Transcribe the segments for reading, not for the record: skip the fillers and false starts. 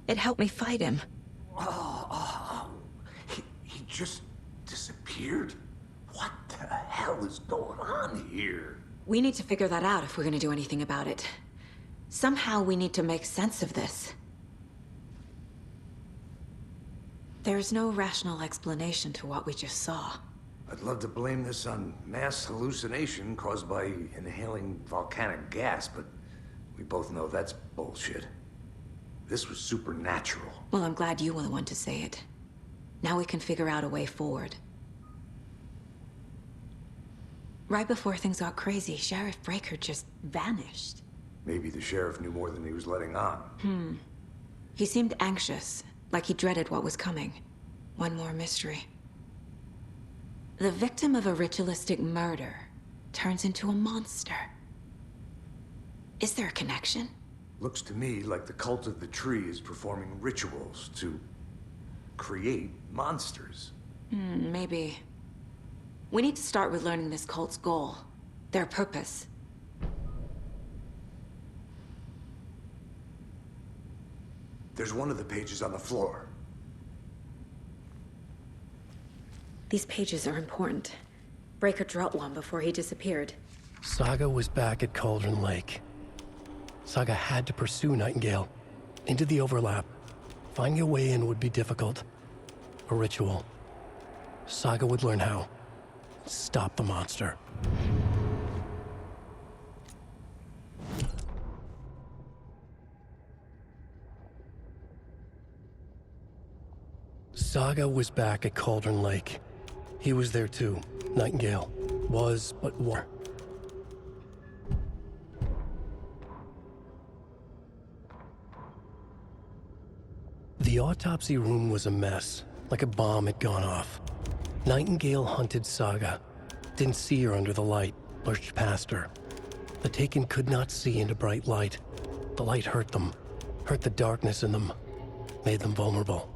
It helped me fight him. He just disappeared? What the hell is going on here? We need to figure that out if we're gonna do anything about it. Somehow we need to make sense of this. There's no rational explanation to what we just saw. I'd love to blame this on mass hallucination caused by inhaling volcanic gas, but we both know that's bullshit. This was supernatural. Well, I'm glad you were the one to say it. Now we can figure out a way forward. Right before things got crazy, Sheriff Breaker just vanished. Maybe the sheriff knew more than he was letting on. He seemed anxious, like he dreaded what was coming. One more mystery. The victim of a ritualistic murder turns into a monster. Is there a connection? Looks to me like the cult of the tree is performing rituals to create monsters. Maybe. We need to start with learning this cult's goal. Their purpose. There's one of the pages on the floor. These pages are important. Breaker dropped one before he disappeared. Saga was back at Cauldron Lake. Saga had to pursue Nightingale. Into the overlap. Finding a way in would be difficult. A ritual. Saga would learn how. Stop the monster. Saga was back at Cauldron Lake. He was there too. Nightingale. Was, but war. The autopsy room was a mess, like a bomb had gone off. Nightingale hunted Saga. Didn't see her under the light, lurched past her. The Taken could not see into bright light. The light hurt them, hurt the darkness in them, made them vulnerable.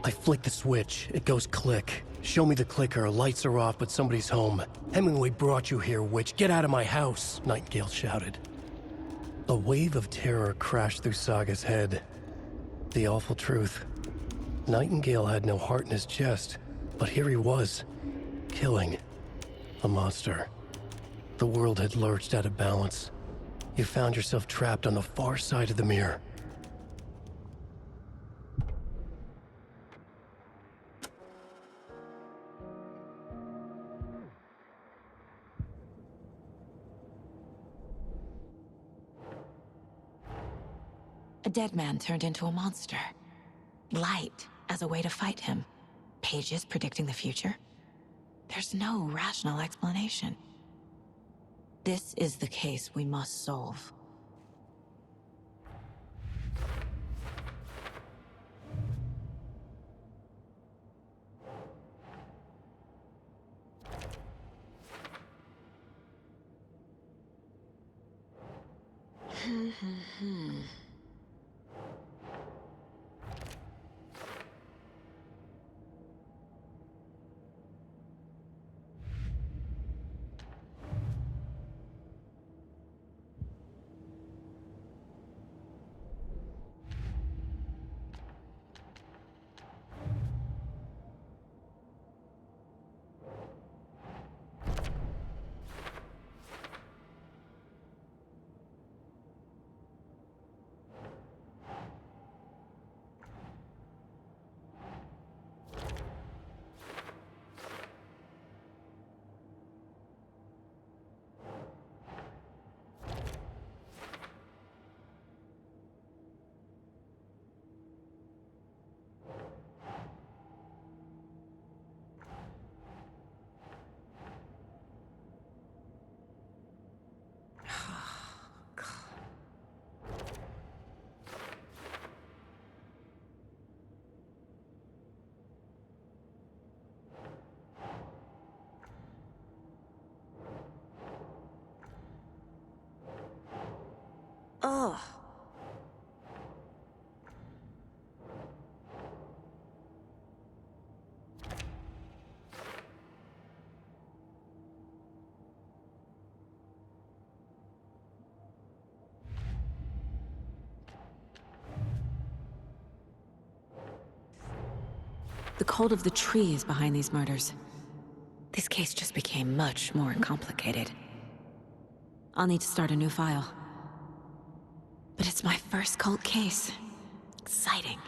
I flick the switch, it goes click. Show me the clicker, lights are off, but somebody's home. Hemingway brought you here, witch. Get out of my house, Nightingale shouted. A wave of terror crashed through Saga's head. The awful truth. Nightingale had no heart in his chest, but here he was, killing a monster. The world had lurched out of balance. You found yourself trapped on the far side of the mirror. A dead man turned into a monster. Light as a way to fight him. Pages predicting the future. There's no rational explanation. This is the case we must solve. Ugh. The cult of the tree is behind these murders. This case just became much more complicated. I'll need to start a new file. But it's my first cult case. Exciting.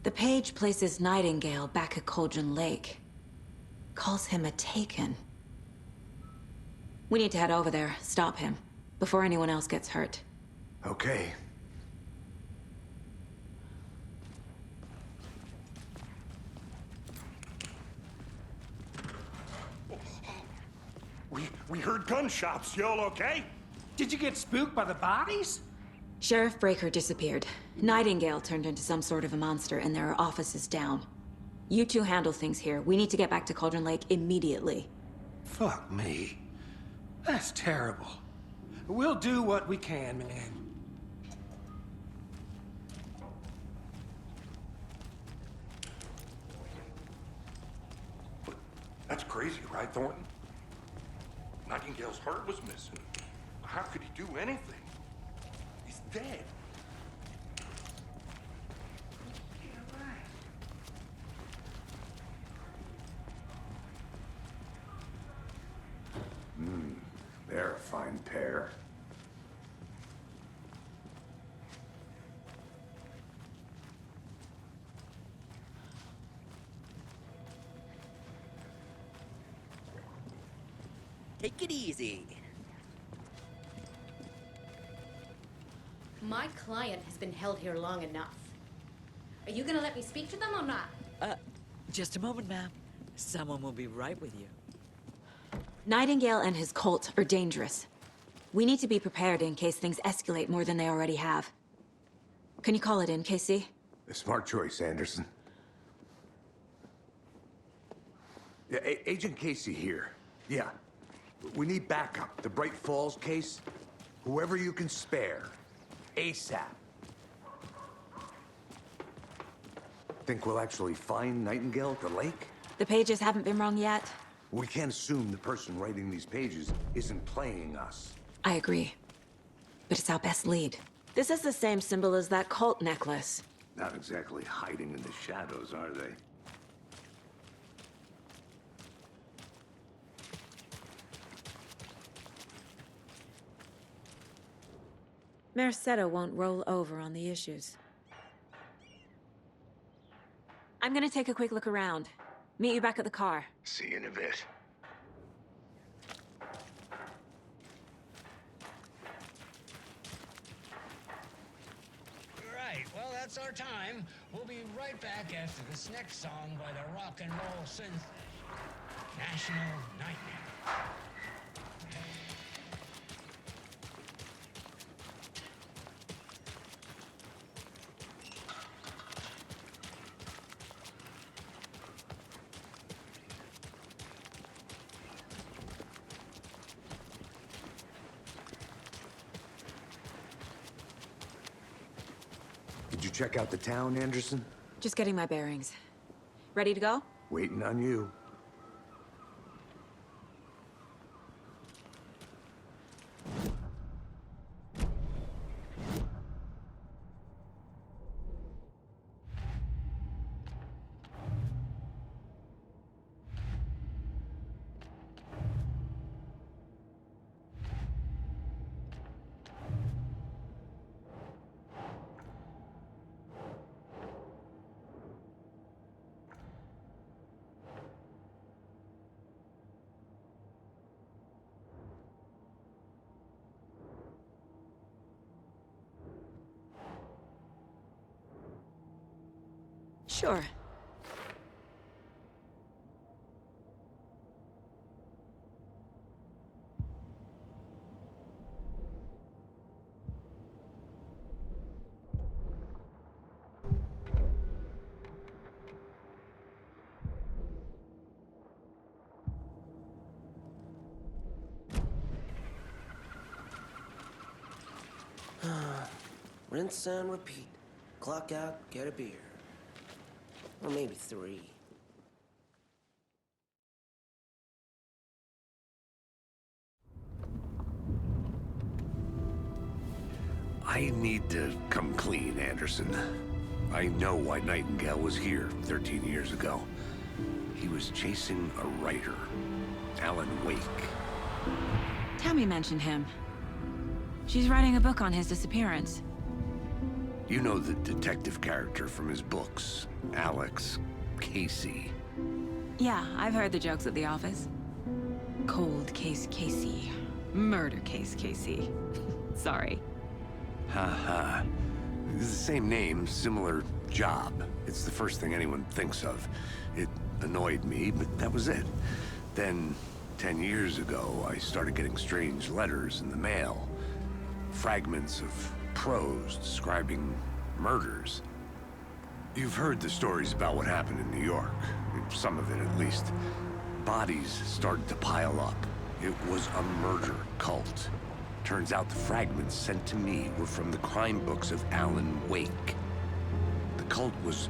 The page places Nightingale back at Cauldron Lake. Calls him a Taken. We need to head over there, stop him, before anyone else gets hurt. Okay. We heard gunshots. Y'all okay? Did you get spooked by the bodies? Sheriff Breaker disappeared. Nightingale turned into some sort of a monster, and there are offices down. You two handle things here. We need to get back to Cauldron Lake immediately. Fuck me. That's terrible. We'll do what we can, man. That's crazy, right, Thornton? Nightingale's heart was missing. How could he do anything? He's dead. They're a fine pair. Take it easy. My client has been held here long enough. Are you gonna let me speak to them or not? Just a moment, ma'am. Someone will be right with you. Nightingale and his cult are dangerous. We need to be prepared in case things escalate more than they already have. Can you call it in, Casey? A smart choice, Anderson. Yeah, Agent Casey here. Yeah. We need backup. The Bright Falls case. Whoever you can spare. ASAP. Think we'll actually find Nightingale at the lake? The pages haven't been wrong yet. We can't assume the person writing these pages isn't playing us. I agree. But it's our best lead. This is the same symbol as that cult necklace. Not exactly hiding in the shadows, are they? Mercado won't roll over on the issues. I'm gonna take a quick look around. Meet you back at the car. See you in a bit. Right, well, that's our time. We'll be right back after this next song by the rock and roll sensation, National Nightmare. Did you check out the town, Anderson? Just getting my bearings. Ready to go? Waiting on you. Sure. Rinse and repeat. Clock out, get a beer. Or maybe 3. I need to come clean, Anderson. I know why Nightingale was here 13 years ago. He was chasing a writer, Alan Wake. Tammy mentioned him. She's writing a book on his disappearance. You know the detective character from his books, Alex Casey. Yeah, I've heard the jokes at the office. Cold case Casey. Murder case Casey. Sorry. Haha. It's the same name, similar job. It's the first thing anyone thinks of. It annoyed me, but that was it. Then, 10 years ago, I started getting strange letters in the mail. Fragments of prose describing murders. You've heard the stories about what happened in New York. Some of it, at least. Bodies started to pile up. It was a murder cult. Turns out the fragments sent to me were from the crime books of Alan Wake. The cult was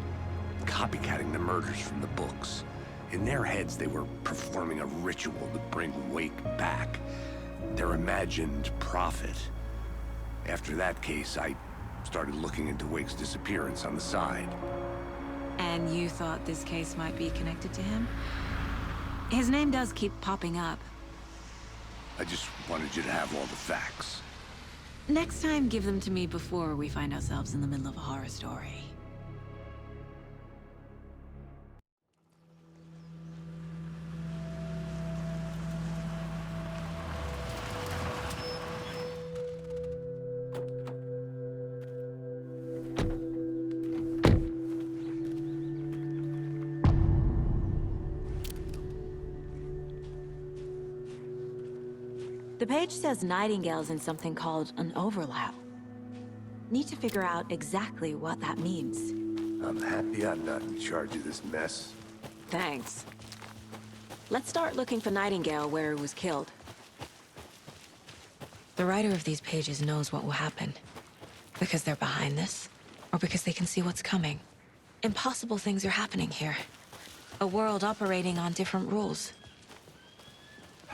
copycatting the murders from the books. In their heads, they were performing a ritual to bring Wake back. Their imagined prophet. After that case, I started looking into Wake's disappearance on the side. And you thought this case might be connected to him? His name does keep popping up. I just wanted you to have all the facts. Next time, give them to me before we find ourselves in the middle of a horror story. The page says Nightingale's in something called an overlap. Need to figure out exactly what that means. I'm happy I'm not in charge of this mess. Thanks. Let's start looking for Nightingale where he was killed. The writer of these pages knows what will happen. Because they're behind this, or because they can see what's coming. Impossible things are happening here. A world operating on different rules.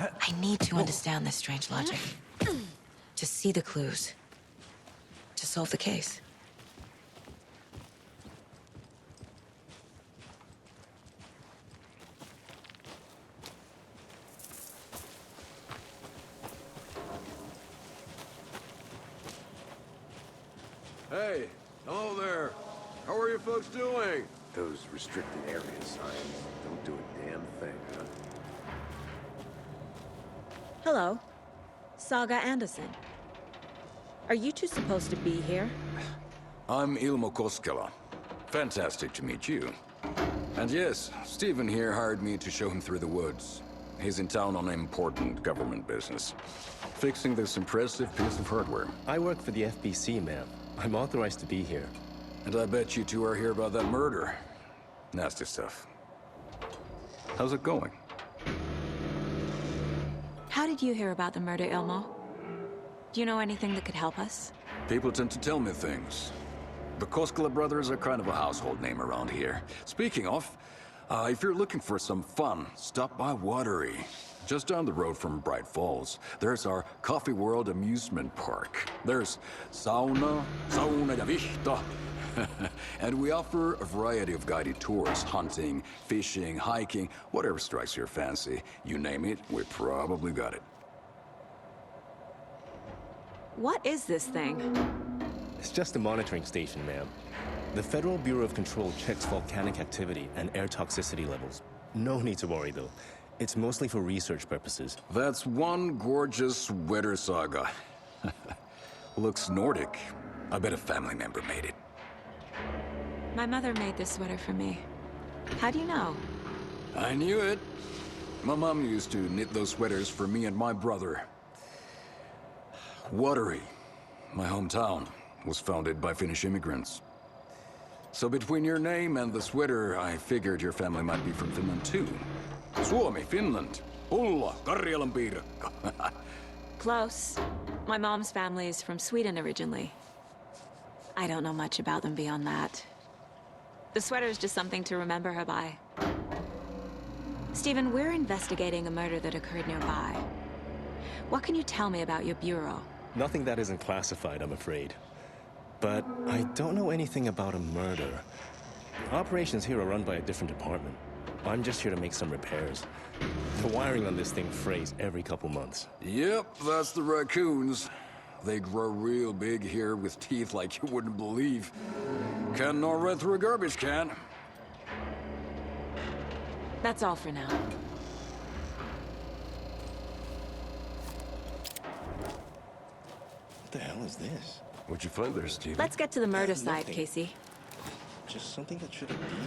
I need to understand this strange logic. To see the clues. To solve the case. Hey, hello there. How are you folks doing? Those restricted area signs don't do a damn thing, huh? Hello. Saga Anderson. Are you two supposed to be here? I'm Ilmo Koskela. Fantastic to meet you. And yes, Stephen here hired me to show him through the woods. He's in town on important government business. Fixing this impressive piece of hardware. I work for the FBC, ma'am. I'm authorized to be here. And I bet you two are here about that murder. Nasty stuff. How's it going? How did you hear about the murder, Ilmo? Do you know anything that could help us? People tend to tell me things. The Koskela brothers are kind of a household name around here. Speaking of, if you're looking for some fun, stop by Watery. Just down the road from Bright Falls, there's our Coffee World amusement park. There's sauna ja vihto. And we offer a variety of guided tours, hunting, fishing, hiking, whatever strikes your fancy. You name it, we probably got it. What is this thing? It's just a monitoring station, ma'am. The Federal Bureau of Control checks volcanic activity and air toxicity levels. No need to worry, though. It's mostly for research purposes. That's one gorgeous sweater, Saga. Looks Nordic. I bet a family member made it. My mother made this sweater for me. How do you know? I knew it. My mom used to knit those sweaters for me and my brother. Watery, my hometown, was founded by Finnish immigrants. So between your name and the sweater, I figured your family might be from Finland too. Suomi, Finland. Ulla, Karjalan piirakka. Close. My mom's family is from Sweden originally. I don't know much about them beyond that. The sweater is just something to remember her by. Stephen, we're investigating a murder that occurred nearby. What can you tell me about your bureau? Nothing that isn't classified, I'm afraid. but I don't know anything about a murder. Operations here are run by a different department. I'm just here to make some repairs. The wiring on this thing frays every couple months. Yep, that's the raccoons. They grow real big here with teeth like you wouldn't believe. Can't gnaw right through a garbage can. That's all for now. What the hell is this? What'd you find there, Steve? Let's get to the murder side, Nothing. Casey. Just something that shouldn't be here.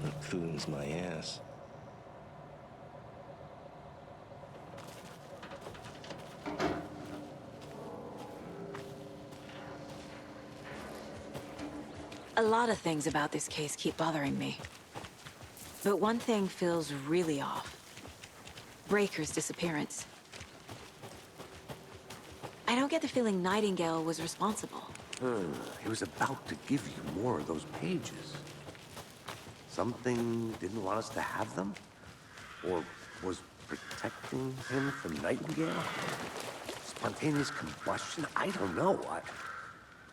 Raccoons, my ass. A lot of things about this case keep bothering me. But one thing feels really off. Breaker's disappearance. I don't get the feeling Nightingale was responsible. He was about to give you more of those pages. Something didn't want us to have them? Or was protecting him from Nightingale? Spontaneous combustion? I don't know.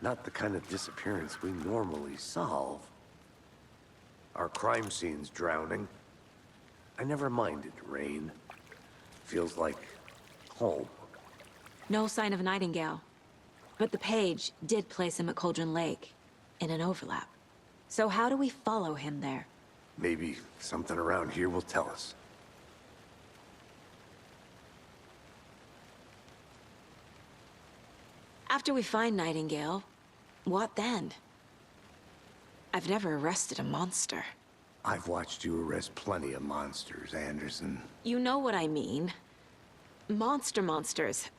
Not the kind of disappearance we normally solve. Our crime scene's drowning. I never minded rain. Feels like home. No sign of Nightingale. But the page did place him at Cauldron Lake, in an overlap. So how do we follow him there? Maybe something around here will tell us. After we find Nightingale, what then? I've never arrested a monster. I've watched you arrest plenty of monsters, Anderson. You know what I mean. Monsters.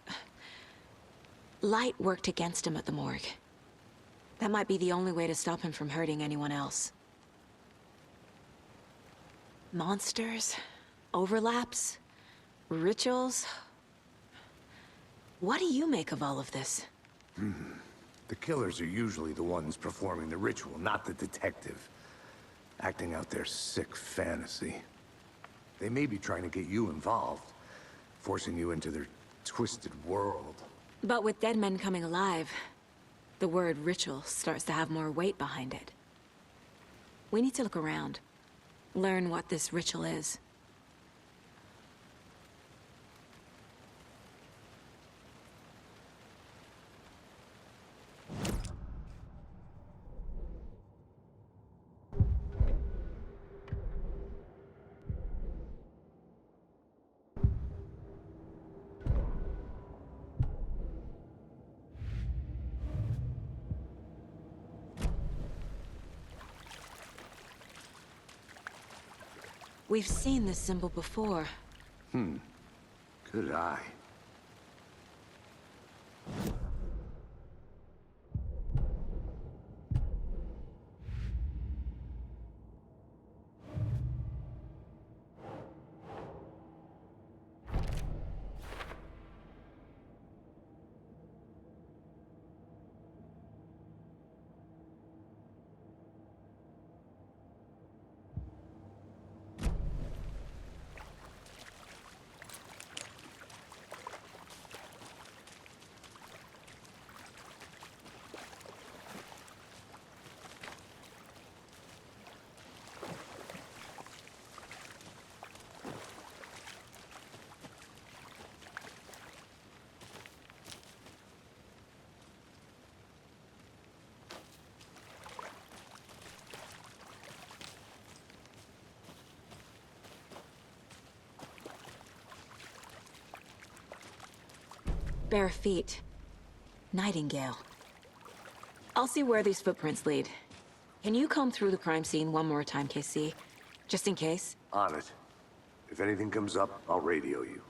Light worked against him at the morgue. That might be the only way to stop him from hurting anyone else. Monsters? Overlaps? Rituals? What do you make of all of this? The killers are usually the ones performing the ritual, not the detective. Acting out their sick fantasy. They may be trying to get you involved, forcing you into their twisted world. But with dead men coming alive, the word ritual starts to have more weight behind it. We need to look around. Learn what this ritual is. We've seen this symbol before. Good eye. Bare feet. Nightingale. I'll see where these footprints lead. Can you comb through the crime scene one more time, KC? Just in case? On it. If anything comes up, I'll radio you.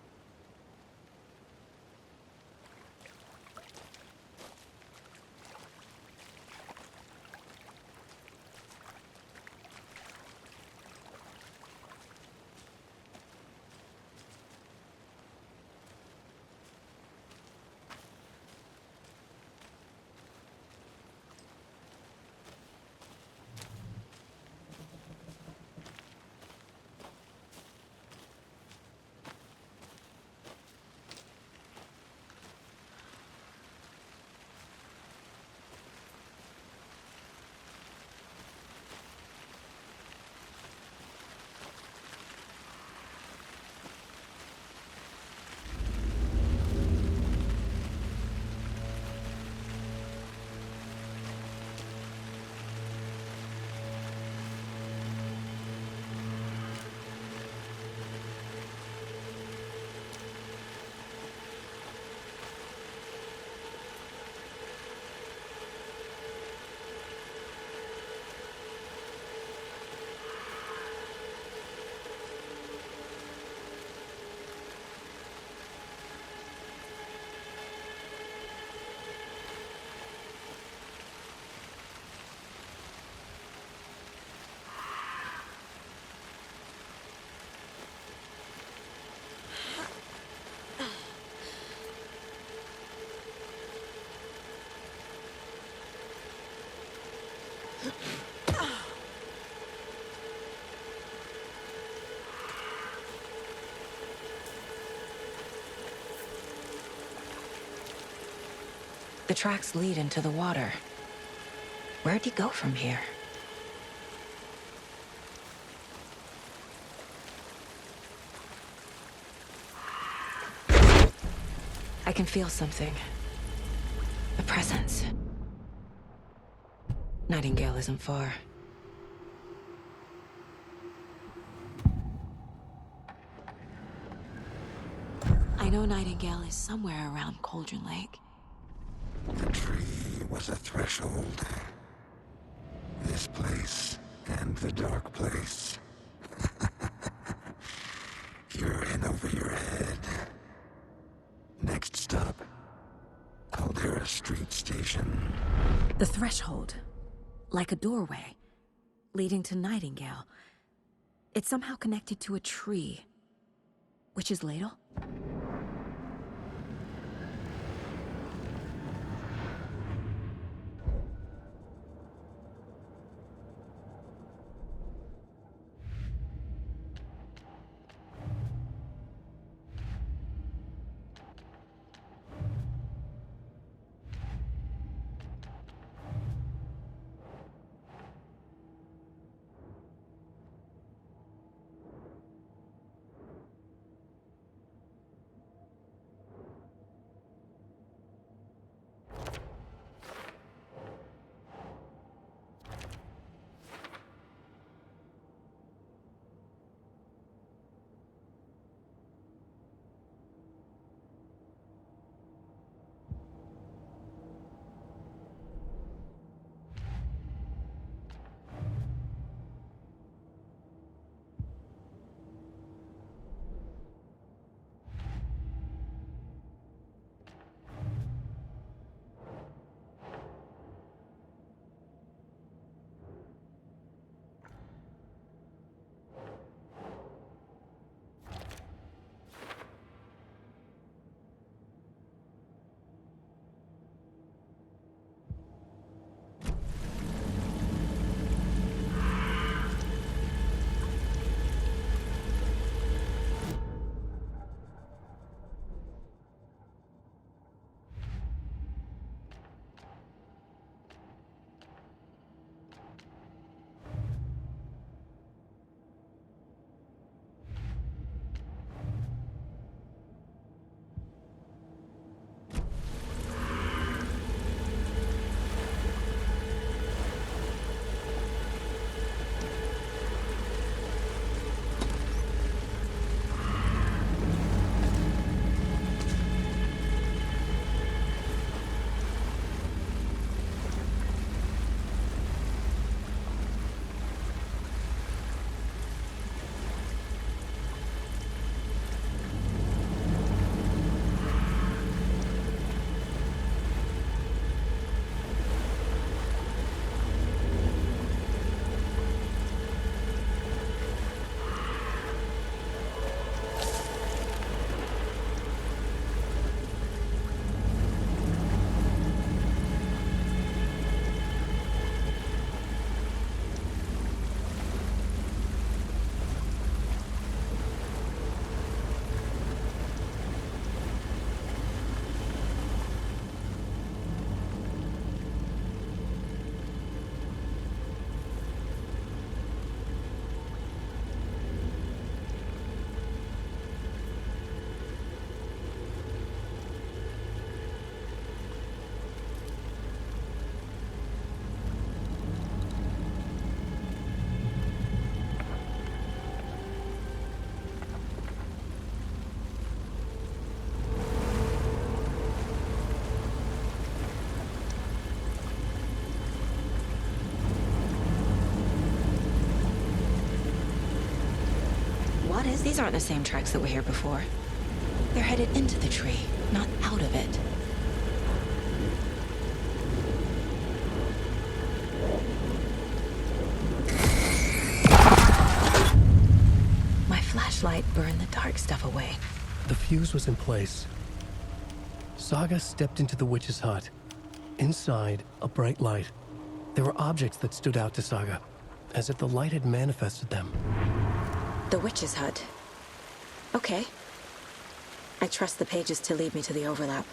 The tracks lead into the water. Where'd he go from here? I can feel something. A presence. Nightingale isn't far. I know Nightingale is somewhere around Cauldron Lake. The tree was a threshold. This place and the dark place. You're in over your head. Next stop, Caldera Street Station. The threshold. Like a doorway. Leading to Nightingale. It's somehow connected to a tree. Witch's Ladle? These aren't the same tracks that were here before. They're headed into the tree, not out of it. My flashlight burned the dark stuff away. The fuse was in place. Saga stepped into the witch's hut. Inside, a bright light. There were objects that stood out to Saga, as if the light had manifested them. The witch's hut. Okay. I trust the pages to lead me to the overlap.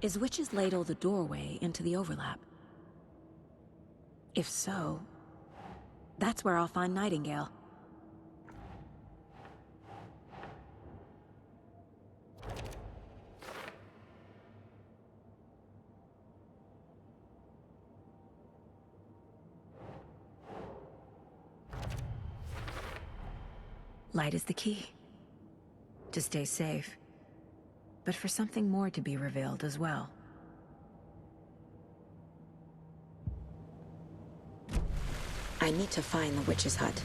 Is Witch's Ladle the doorway into the overlap? If so, that's where I'll find Nightingale. Light is the key. To stay safe. But for something more to be revealed as well. I need to find the witch's hut.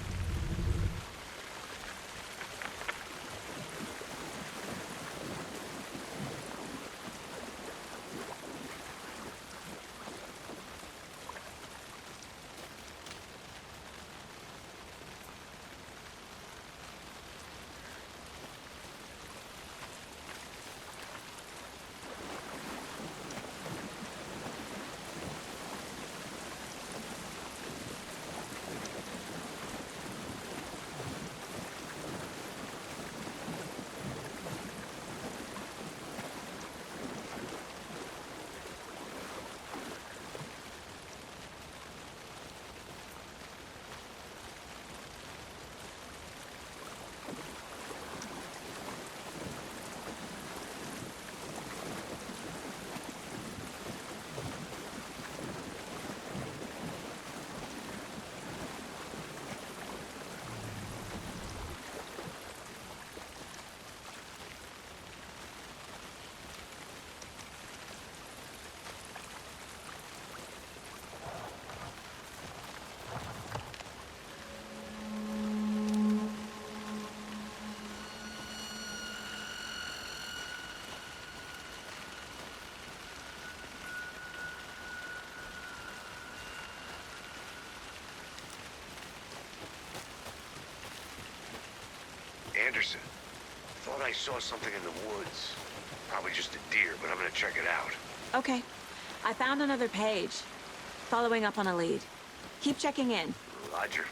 Anderson. Thought I saw something in the woods. Probably just a deer, but I'm gonna check it out. Okay. I found another page. Following up on a lead. Keep checking in. Roger.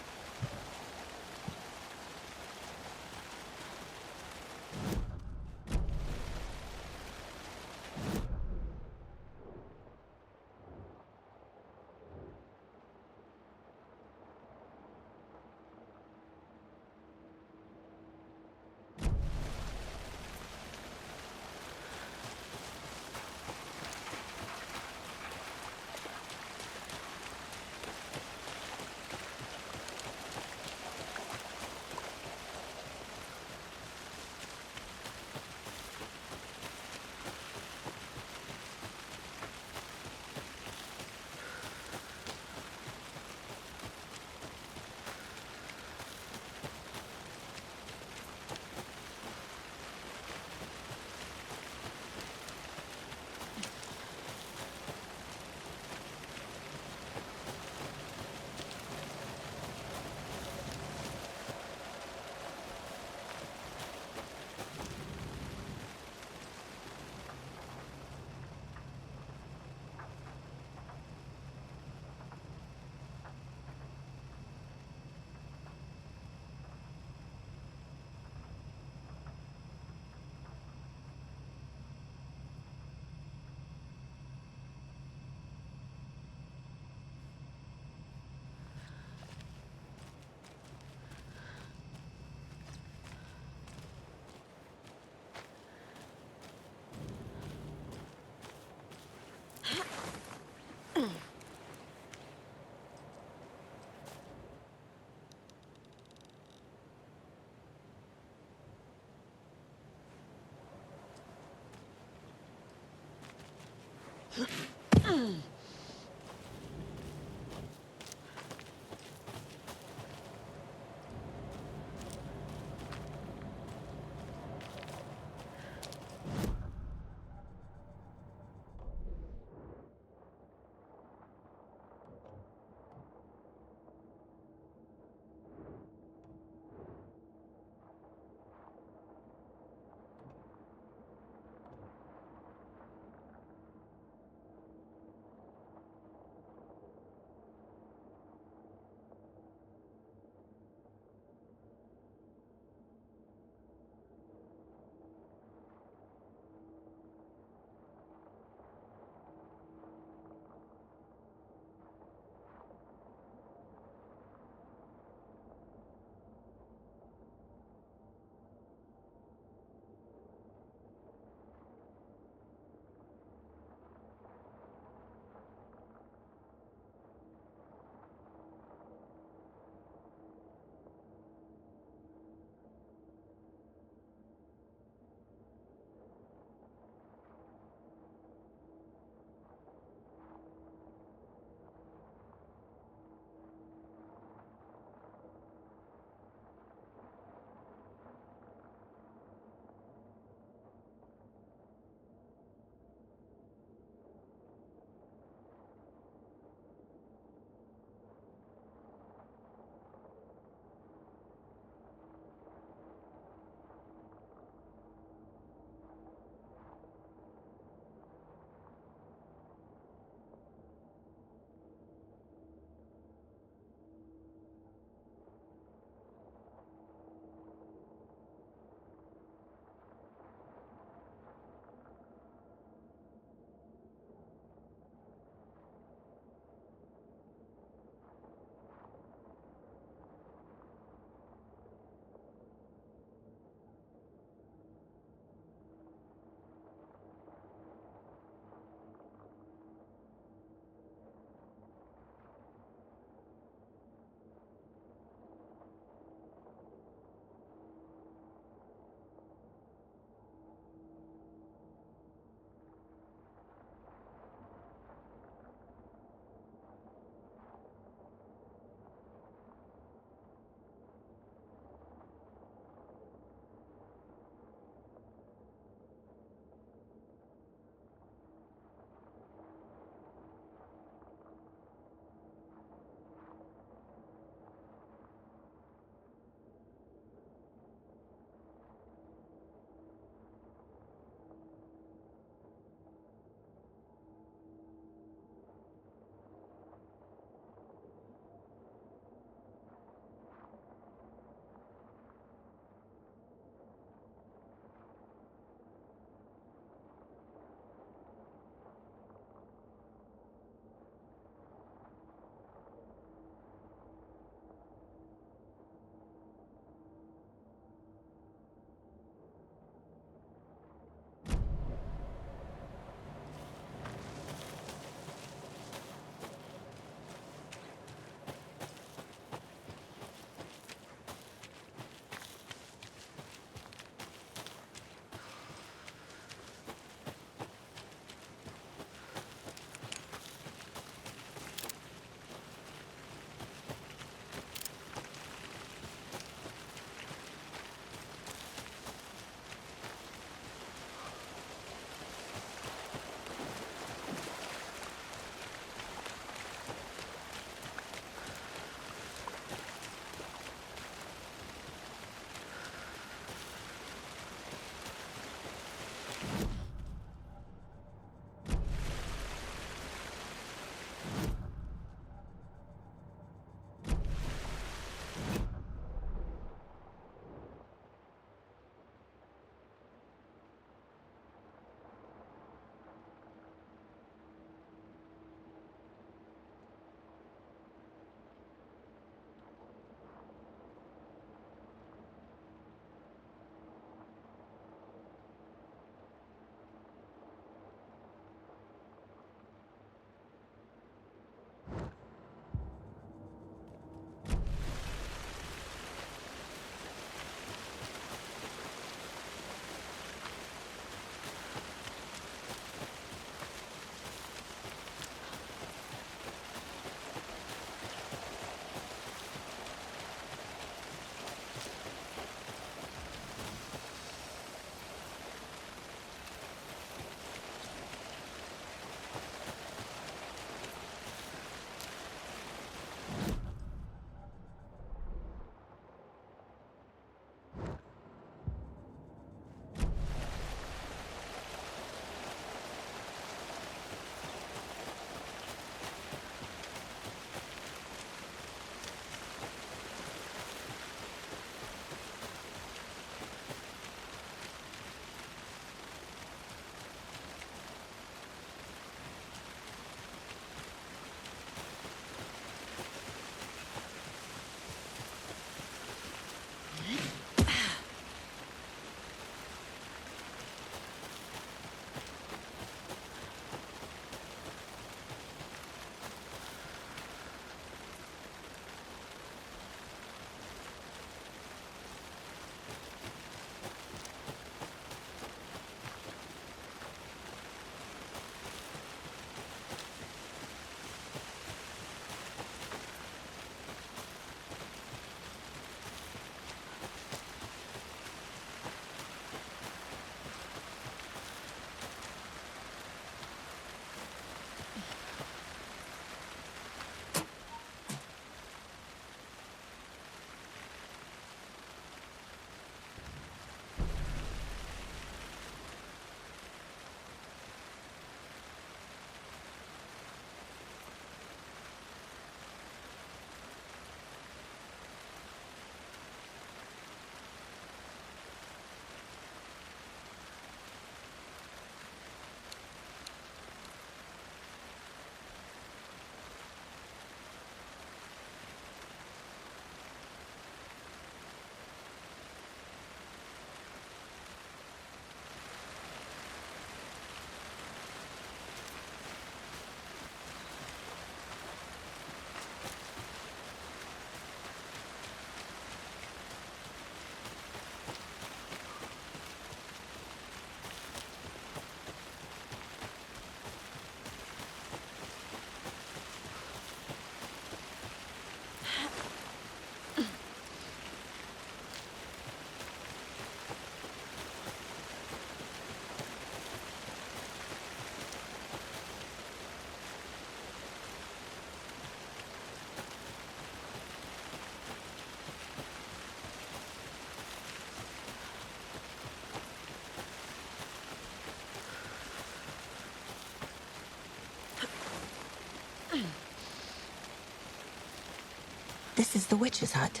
This is the witch's hut.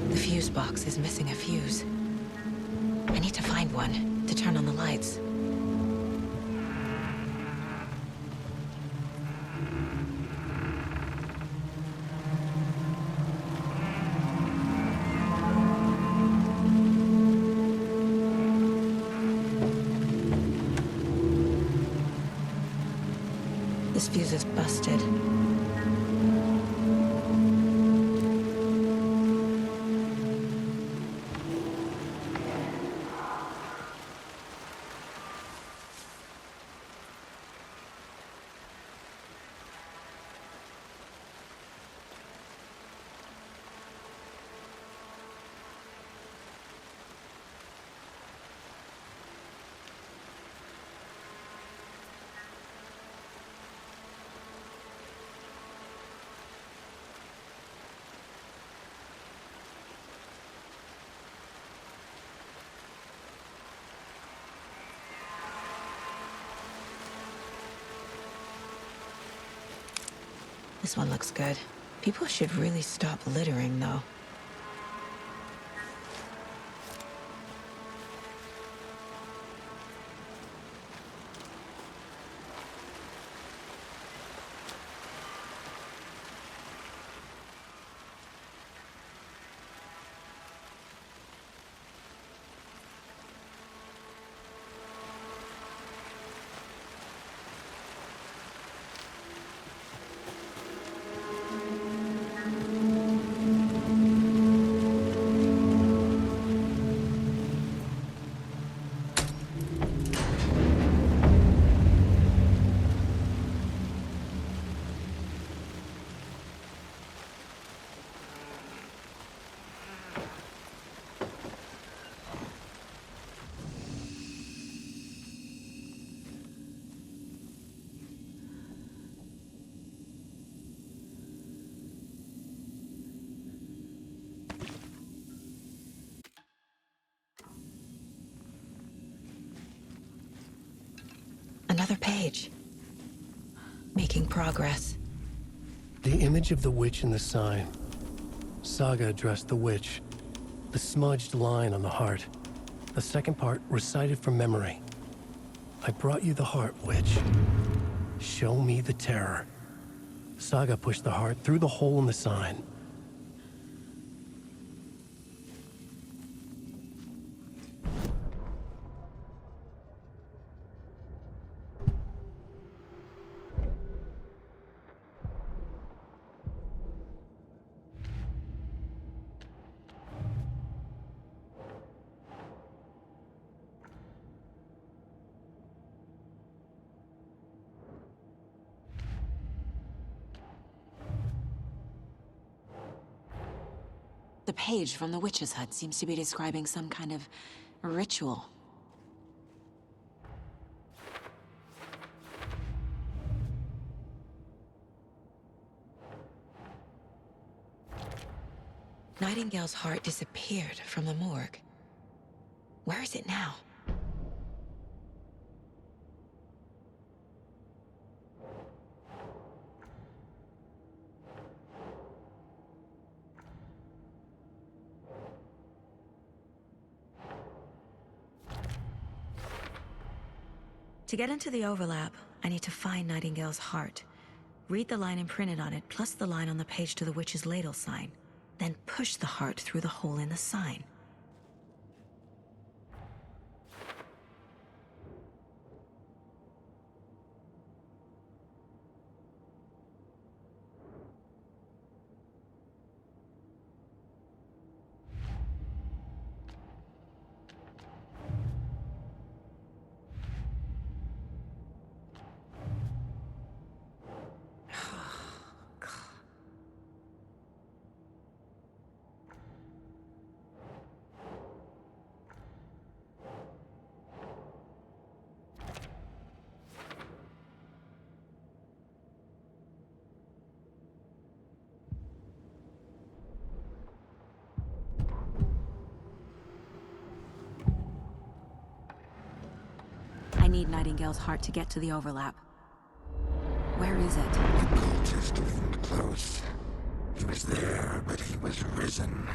The fuse box is missing a fuse. I need to find one to turn on the lights. This fuse is busted. This one looks good. People should really stop littering, though. Another page. Making progress. The image of the witch in the sign. Saga addressed the witch. The smudged line on the heart. The second part recited from memory. I brought you the heart, witch. Show me the terror. Saga pushed the heart through the hole in the sign. The page from the witch's hut seems to be describing some kind of ritual. Nightingale's heart disappeared from the morgue. Where is it now? To get into the overlap, I need to find Nightingale's heart. Read the line imprinted on it, plus the line on the page to the witch's ladle sign. Then push the heart through the hole in the sign. need Nightingale's heart to get to the overlap. Where is it? The cultist leaned close. He was there, but he was risen.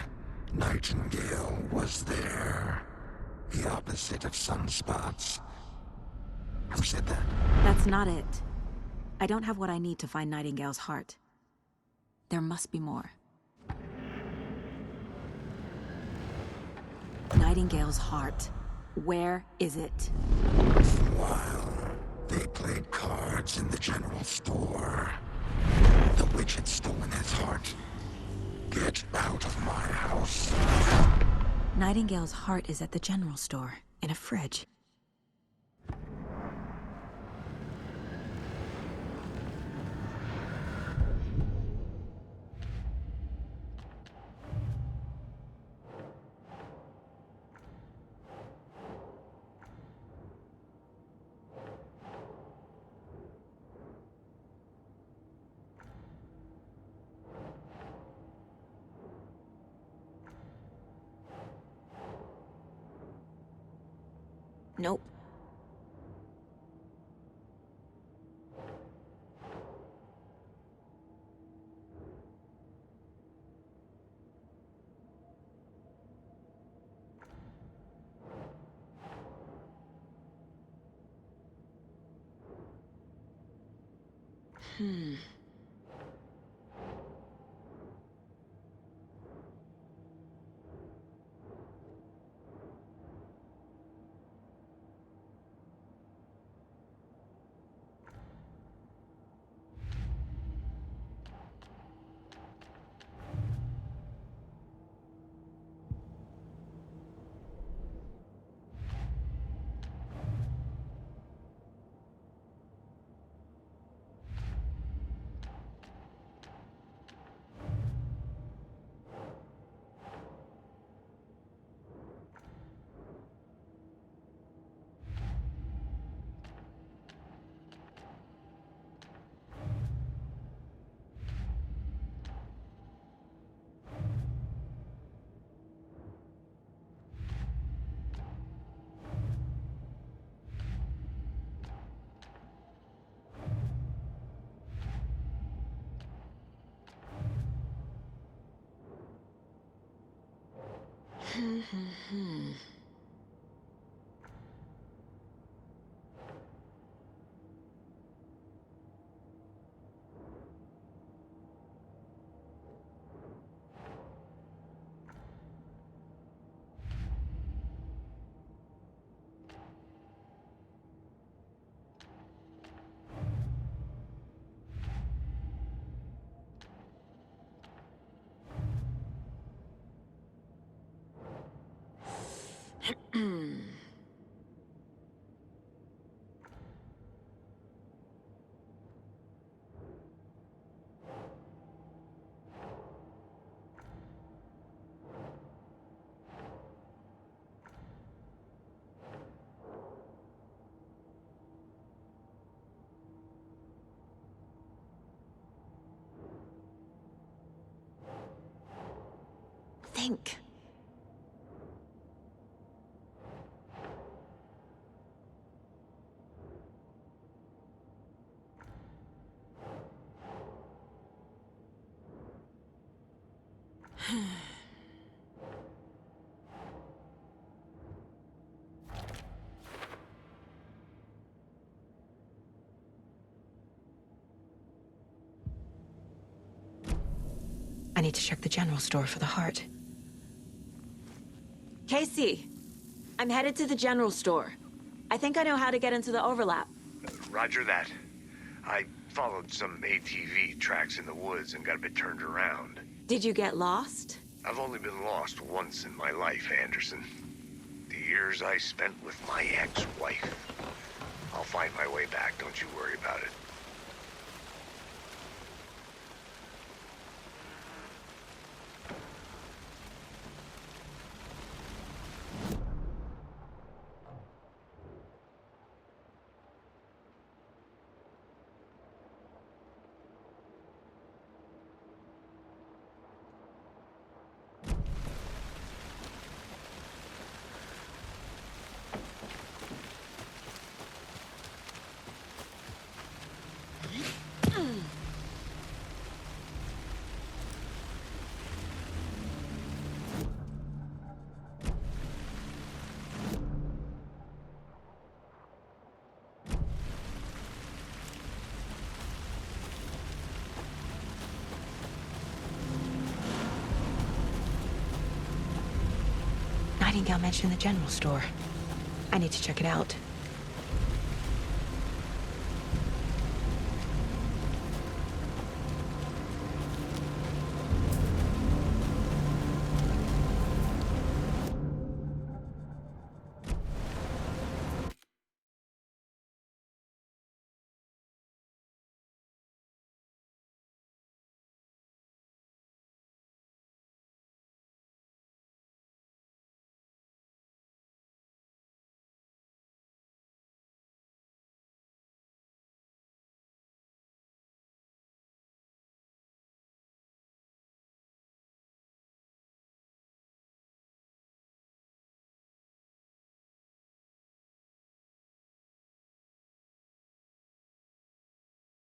Nightingale was there. The opposite of sunspots. Who said that? That's not it. I don't have what I need to find Nightingale's heart. There must be more. Nightingale's heart. Where is it? While they played cards in the general store, the witch had stolen his heart. Get out of my house. Nightingale's heart is at the general store, in a fridge. Nope. Think. I need to check the general store for the heart. Casey, I'm headed to the general store. I think I know how to get into the overlap. Roger that. I followed some ATV tracks in the woods and got a bit turned around. Did you get lost? I've only been lost once in my life, Anderson. The years I spent with my ex-wife. I'll find my way back, don't you worry about it. Nightingale mentioned the general store. I need to check it out.